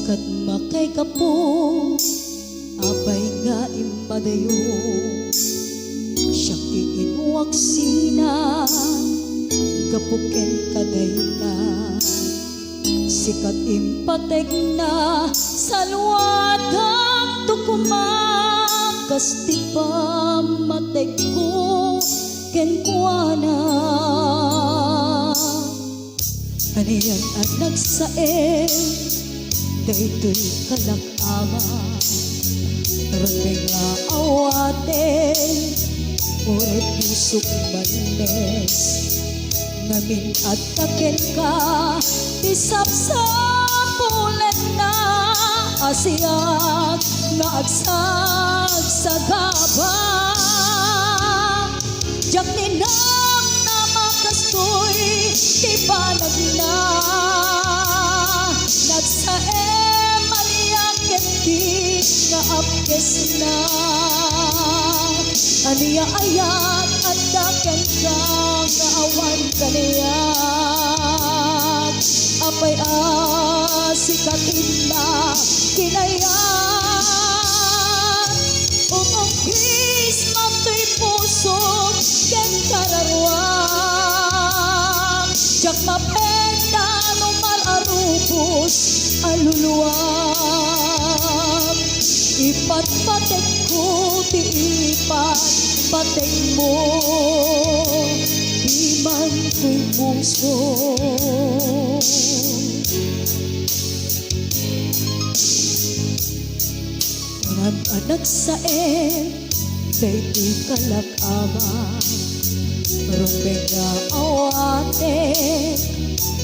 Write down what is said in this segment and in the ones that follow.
kat makay kapo apay nga impadayo siya iinuaksina gapuken kadayta sikat impatek na sa luwadang tukumang kasti pa matek ko kenkwana kaniyan at nagsae daytoy kalak-ama ron nga awate uret pusok manes ngamin at taken ka isap-sapulet na asiyag nga agsagsagaba jak ninang na makastoy di banag na nagsae maniyak di nga apkes na aniya ayat at daken ka nga awan kaniyat apay asikatin na kinayat umong Christmas to'y puso ken kararwang jak mapenda no mararubos aluluwang ipatpatek ko ti ipatpatek mo di man ko'y puso unang anak sa dayti kalak-ama rumbeng nga awate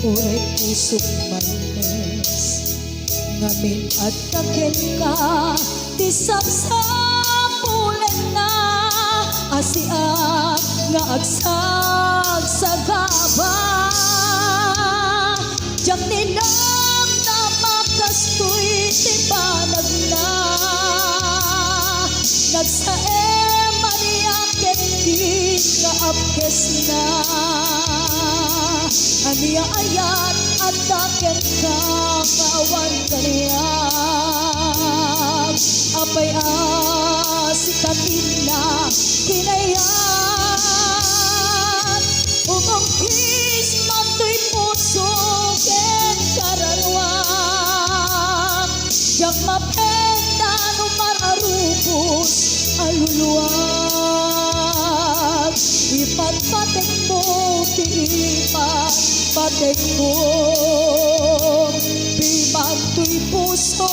uret pusok manes ngamin at taken ka ti sapsapulen na asiat nga agsagsagaba jak ninang na makastoy ti banag na nagsae maniyak di nga apkes na aniya ayat at daken ka kawan kaniyat apay asikatin na kinayat umong Christmas to'y puso ken kararwang jak mapenda no mararubos aluluwag ipatpatek mo ti ipatpatek mo bimag to'y puso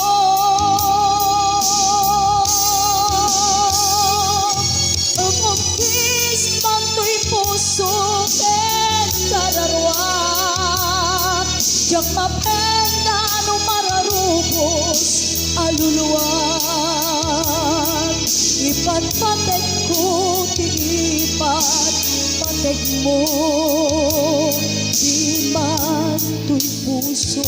umong Christmas to'y puso ken kararwang jak mapenda no mararubos aluluwag ipatpatek ko ti ipatpatek mo di man to'y puso